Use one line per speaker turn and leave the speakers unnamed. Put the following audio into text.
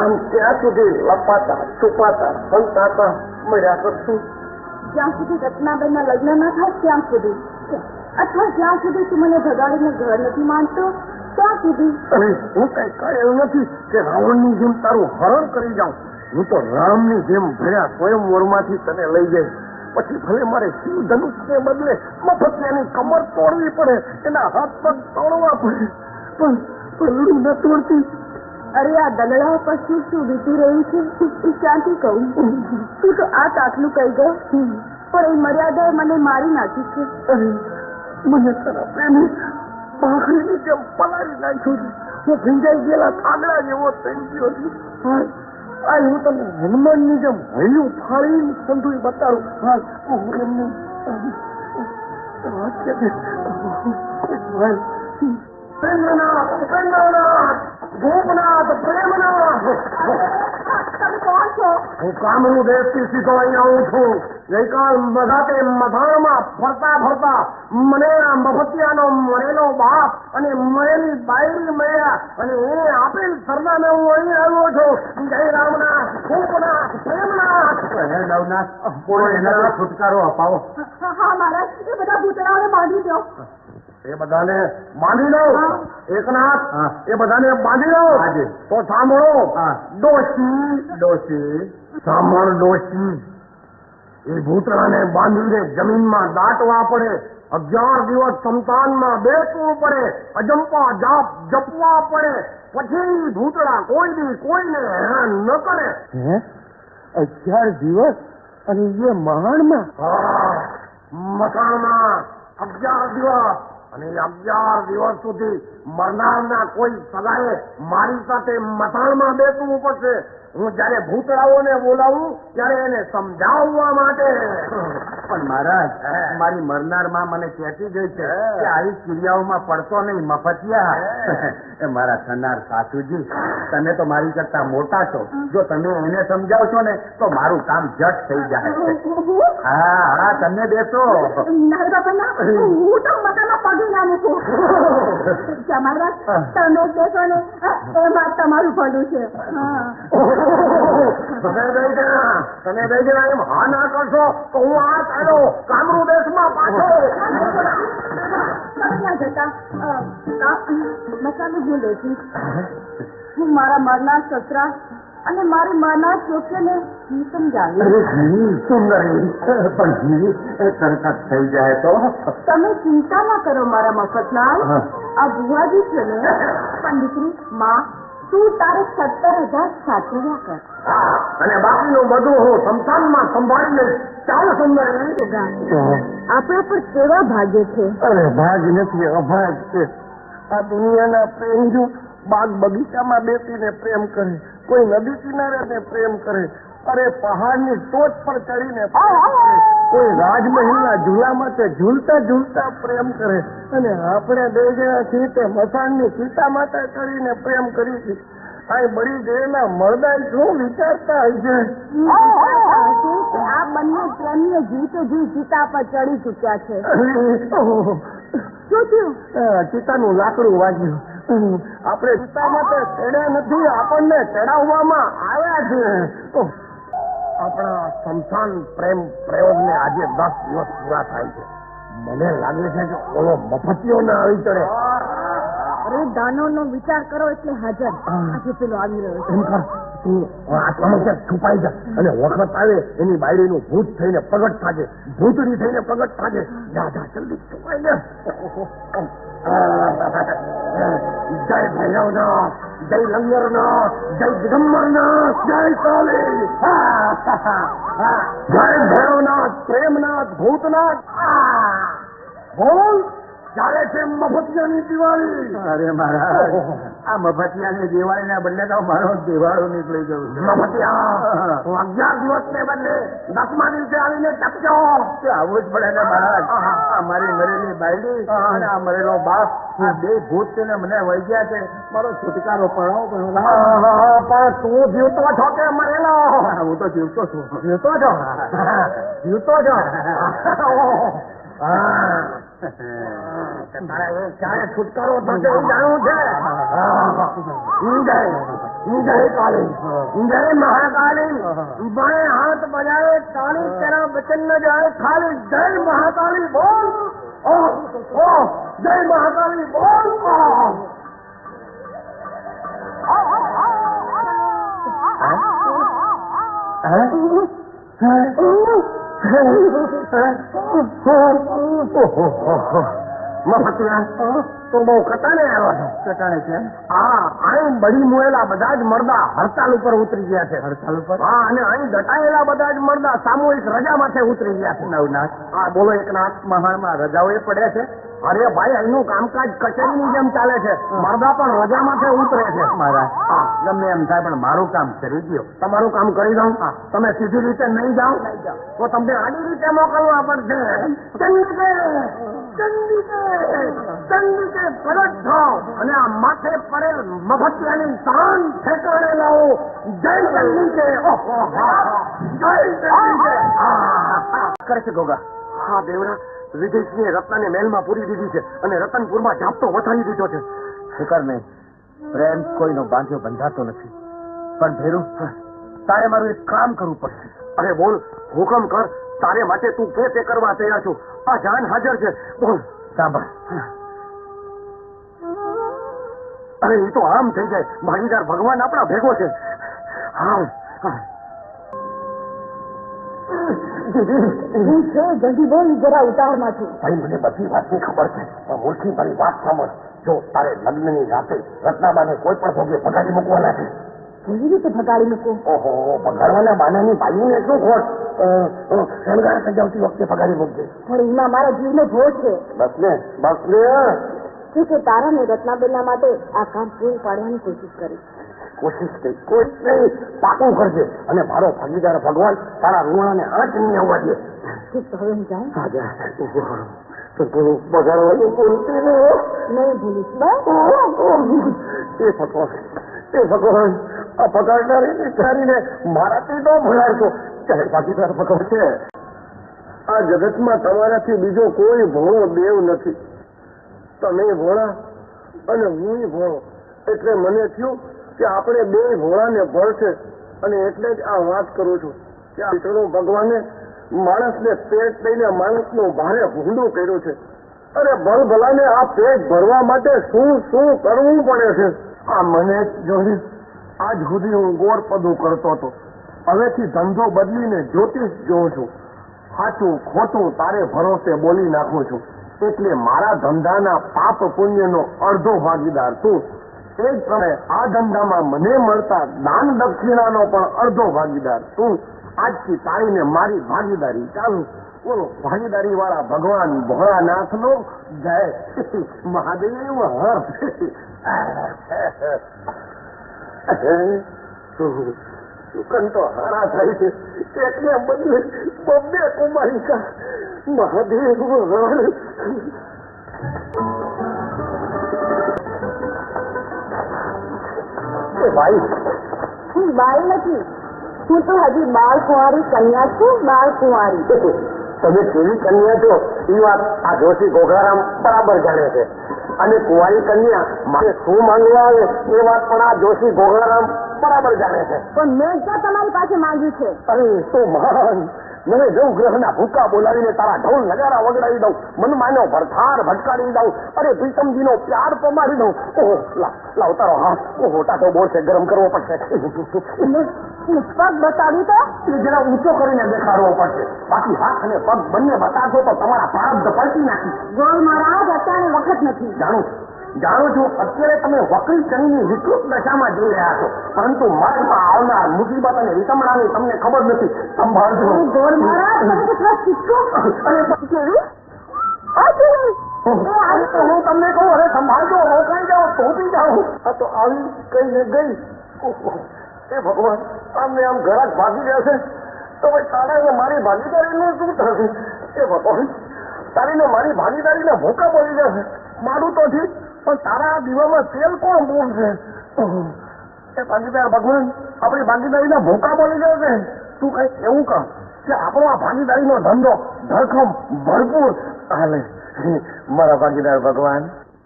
આમ ત્યાં સુધી લપાતા છુપાતા સંતાતા મળ્યા કરશું
જ્યાં સુધી રત્નાબેનના લગ્ન ન થાય ત્યાં સુધી, અથવા જ્યાં સુધી તું મને ભગાડીને ઘર નથી માનતો ત્યાં સુધી.
અરે હું કઈ કરેલ નથી કે રાવણની જેમ તારું હરણ કરી જાઉં. હું તો રામની જેમ ભર્યા સ્વયંવરમાંથી તને લઈ જઈશ. પછી ભલે મારે શિવ ધનુષને બદલે મફતિયાની કમર તોડવી પડે, એના હાથ પગ તોડવા પડે, પણ પલડું ન તોડતી.
અરે આ દલડા પર શું શું વીતી રહ્યું છે એ ક્યાંથી કહું? તું તો આ આટલું કહી ગયો, પણ એ મર્યાદાએ મને મારી નાખી છે.
અરે મને તારા પ્રેમી પાંખડીની જેમ પલાળી નાખ્યું છે. હું ભીંજાઈ ગયેલા કાગડા જેવો થઈ ગયો છું. આ હું તને હનુમાનની જેમ હૈયું ફાળીને સંધુઈ બતાડું. હા હું એમની પ્રેમનાથ પ્રેમનાથ ભૂપનાથ પ્રેમનાથ.
તમે કોણ છો?
હું કામરૂ દેશથી સીધો અહીંયા આવું છું. ગઈકાલ મધાતે મધાણમાં ફરતા ફરતા મને આ મફતિયાનો મરેલો બાપ અને મરેલી બાયરી મળ્યા અને એ આપેલ સરનામે હું અહીં આવ્યો છું. જય રામનાથ ભૂપનાથ પ્રેમનાથ. હે નવનાથ પૂરો એના છુટકારો અપાવો.
હા મહારાજ, એ બધા ભૂતરાઓને બાંધી દો.
એ બધાને બાંધી દો. એકનાથ એ બધાને બાંધી દો. તો સાંભળો ડોશી ડોશી સાંભળ ડોશી, એ ભૂતળાને બાંધીને જમીનમાં દાટવા પડે, 11 દિવસ સંતાનમાં બેસવું પડે, અજંપા જાપ જપવા પડે, પછી ભૂતળા કોઈ દી કોઈને હેરાન ન કરે. 11 દિવસ અને એ મહાણમાં મકાનમાં 11 દિવસ અને 11 દિવસ સુધી મરનારના કોઈ સગાએ મારી સાથે મથાણમાં બેસવું પડશે. હું જયારે ભૂતળાઓને બોલાવું ત્યારે એને સમજાવવા માટે.
પણ મહારાજ, મારી મરનાર માં મને કહેતી ગઈ છે કે આવી ક્રિયાઓમાં પડતો નહીં મફતિયા. એ મારા થનાર સાસુજી, તમે તો મારી કરતા મોટા છો. જો તમે એને સમજાવશો ને તો મારું કામ જટ થઈ જાય. હા હા, તમે બેસો.
હું તો મકાનમાં પગી ના મૂકું. મહારાજ તમે બેસો ને એમાં તમારું ભલું છે.
તમે બે જણા એમ હા ના કરશો તો હું આ ચાલો કામરૂ દેશમાં પાછો.
ક્યાં જતા? મસાલો હું લેતી. હું મારા મરનાર સસરા અને મારી મરનાર છોકરીને સમજાવી.
સુંદરી પણ તરત થઈ જાય તો
તમે ચિંતા ના કરો મારા મફતલાલ. આ બુવાજી છે ને પંડિતરી માં, તું તારે 17,000 સાચવ્યા કર
અને બાકીનું બધું હું સંતાનમાં સંભાળી લઈશ. ચાલો સુંદરી.
આપણા પર કેવા ભાગ્ય છે.
અરે ભાગ નથી, અભાગ છે. આ દુનિયાના પ્રેમ જો બાગ બગીચામાં બેસીને પ્રેમ કરે, કોઈ નદી કિનારે પ્રેમ કરે, અરે પહાડની ટોચ પર ચડીને કોઈ રાજમહેલના ઝૂલામાં ઝૂલતા ઝૂલતા પ્રેમ કરે, અને આપણે બે જણા છીએ તે મસાણની સીતા માતા કરીને પ્રેમ કરી છે. આ બળી ગયેલા મરદાઈ શું વિચારતા હશે?
આ બંને પ્રેમીઓ જીવતે જીવ ચિતા પર ચડી ચૂક્યા છે. શું થયું?
ચિતાનું લાકડું વાગ્યું. આપણે ચિતામાં તો ચડ્યા નથી, આપણને ચડાવવામાં આવ્યા છે. આપણા સંસાન પ્રેમ પ્રયોગને આજે 10 દિવસ પૂરા થાય છે. મને લાગે છે કે ઓલો મફતિયો ના આવી ચડે.
અરે દાનો નો વિચાર કરો એટલે હાજર. આજે પેલો આવી રહ્યો છે.
છુપાઈ જા અને વખત આવે એની બાયડીનું ભૂત થઈને પ્રગટ થાજે, ભૂતડી થઈને પ્રગટ થાજે. જા જા જલ્દી છુપાઈ જા. જય ભૈરવનાથ, જય લંગરનાથ, જય દિગંબરનાથ, જય કાલી. જય ભૈરવનાથ, પ્રેમનાથ, ભૂતનાથ. બોલ, ક્યારે છે મફતિયાની દિવાળી?
અરે મહારાજ, આ મફતિયાની દિવાળી ના બદલે તો મારો દિવાળો નીકળી ગયો.
મફતિયા 11 દિવસ ને બદલે 10મા દિવસે આવીને ટપક્યો.
આવું જ પડે ને મહારાજ. આ મારી મરેલી બાયડી અને આ મરેલો બાપ, બે ભૂત છે ને મને વહી ગયા છે. મારો છુટકારો પડાવો.
પણ તું જીવતો છો કે મરેલો?
હું તો જીવતો છું.
જીવતો છો? જીવતો છો? તારે ક્યારે છુટકારો થશે એવું જાણવું છે. जय काली, जय महाकाली, बाएं हाथ बजाए ताली, तेरा वचन न जाए खाली। जय महाकाली बोल, ओ जय महाकाली बोल। મફતિયા તો બહુ કટાણે આવ્યો છો.
કટાણે છે?
હા, અહીં બળી મુએલા બધા જ મરદા હડતાલ ઉપર ઉતરી ગયા છે.
હડતાલ ઉપર?
હા, અને અહીં દટાયેલા બધા જ મરદા સામૂહિક રજા માથે ઉતરી ગયા છે.
નવનાથ.
હા બોલો એકનાથ.
મહાનમાં રજાઓ પડે છે?
અરે ભાઈ, અહીંનું કામકાજ કચેરીની જેમ ચાલે છે. મરદા પણ રજા માથે ઉતરે છે.
મહારાજ, ગમે એમ થાય પણ મારું કામ કરી દો.
તમારું કામ કરી દઉં. તમે સીધી રીતે નહીં જાઓ તો તમને આડી રીતે મોકલવા પડશે. ચંદીકે પરત થાઓ અને આ માથે પડેલ મફતિયાની શાન ઠેકાણે લાવો. જય ચંદીકે. જય ચંદીકે.
કરે છે ગોગા?
હા દેવરા, વિદેશીએ રત્નને મહેલમાં પૂરી દીધી છે અને રતનપુરમાં જાપતો વધારી દીધો છે.
ફિકર નહીં, પ્રેમ કોઈનો બાંધ્યો બંધાતો નથી. પણ ભેરુ, તારે મારું એક કામ કરવું પડશે.
અરે બોલ, હુકમ કર. તારે માટે તું કે તે કરવા તૈયાર છું. આ જાન હાજર છે. બોલ.
સાંભળ,
અરે એ તો આમ થઈ જાય. ભાગીદાર ભગવાન આપણા ભેગો છે. હા
જલ્દી બોલ, જરા ઉતાવળમાં છું.
ભાઈ, મને બધી વાતની ખબર છે. પણ મૂળથી મારી વાત સાંભળ. જો તારે લગ્નની રાતે રત્નાબાને કોઈ પણ ભોગે પગાડી મૂકવાના છે.
કેવી રીતે ભગાડી મૂકું?
ઓહો, પગાડવાના બાનાની બાઈઓને એટલું ખોટ. શણગાર સજાવતી વખતે પગાડી મૂકજે.
પણ એમાં મારા જીવનો ભોજ છે.
બસ ને.
ઠીક છે, તારા ને રત્નાબેનના માટે આ કામ પૂરું પાડવાની કોશિશ કરી.
કોશિશ નહીં, પાકું કરજે. અને મારો ભાગીદાર ભગવાન તારા રૂણાને આંચ નહીં આવવા દે.
ઠીક, તો હવે હું જાઉં?
બગાડવાનું બોલતી
નહીં ભૂલીશ.
એ ભગવાન, આ પગારનારી વિચારીને મારાથી ન ભણાડતો. ચાહે ભાગીદાર ભગવાન છે. આ જગતમાં તમારાથી બીજો કોઈ ભોળો દેવ નથી. તમે ભોળા અને હું ભોળો. એટલે મને થયું કે આપણે બે ભોળાને ભળશે. અને એટલે જ આ વાત કરું છું કે આ વિષ્ણુ ભગવાને માણસને પેટ લઈને માણસનું ભારે ભૂંડું કર્યું છે. અરે ભલાને આ પેટ ભરવા માટે શું શું કરવું પડે છે. આ મને જોડી આજ સુધી હું ગોળ પદું કરતો હતો. હવેથી ધંધો બદલીને જ્યોતિષ જોઉં છું. સાચું ખોટું તારે ભરોસે બોલી નાખું છું. એટલે મારા ધંધાના પાપ પુણ્યનો અડધો ભાગીદાર તું. એ જ પ્રમાણે આ ધંધામાં મને મળતા દાન દક્ષિણાનો પણ અડધો ભાગીદાર તું. આજથી તારીને મારી ભાગીદારી ચાલુ. બોલો, ભાગીદારી વાળા ભગવાન ભોળાનાથનો જય. મહાદેવ હર. સુકન તો હારા થાય છે. એટલે બદલે બબ્બે કુમારિકા મહાદેવ હર. ભાઈ,
હું બાઈ નથી. હું તો હજી બાળ કુંવારી કન્યા છું. બાળ કુંવારી.
તમે કેવી કન્યા છો એ વાત આ જોશી ઘોઘારામ બરાબર જાણે છે. અને કુંવારી કન્યા મારે શું માંગવા આવે એ વાત પણ આ જોશી ઘોઘારામ બરાબર જાણે છે.
પણ મેં ક્યાં તમારી પાસે માંગ્યું છે?
અરે તો મહાન, મને નવગ્રહના ભૂકા બોલાવીને તારા ઢોલ નગારા વગડાવી દઉં. મનમાનો ભરથાર ભટકાડી દઉં. અરે પ્રીતમજીનો પ્યાર પમાડી દઉં. ઓહો, લાવ તારો હાથ. ઓહો, ટાટો બહુ છે, ગરમ કરવો પડશે.
પગ બતાવ્યું તો
એ જરા ઊંચો કરીને દેખાડવો પડશે. બાકી હાથ અને પગ બંને બતાવશો તો તમારા પ્રારબ્ધ પલટી નાખી.
ગોળ મહારાજ, અત્યારે વખત નથી.
જાણું છું અત્યારે તમે વકીલ ચણીની વિકૃત દશામાં જઈ રહ્યા છો. પરંતુ માર્ગમાં આવનાર મુસીબત અને વિતમણાની તમને ખબર નથી. સંભાળજો.
ગોળ મહારાજ,
અને હું તમને કહું, અરે સંભાળજો, રોકાઈ જાઓ, તોપી જાઓ. આ તો આવી કહીને ગઈ. એ ભગવાન, આમને આમ ઘરાક ભાગી જશે તો ભાઈ તારે મારી ભાગીદારીનું શું થશે? એ ભગવાન, તારીને મારી ભાગીદારીના ભૂકા બોલી જશે. મારું તો ઠીક, પણ તારા દીવામાં તેલ કોણ બોલશે? એ ભાગીદાર ભગવાન, આપણી ભાગીદારીના ભૂકા બોલી જશે. તું કઈ એવું કર કે આપણો આ ભાગીદારીનો ધંધો ધરખમ ભરપૂર હાલે. મારા ભાગીદાર ભગવાન,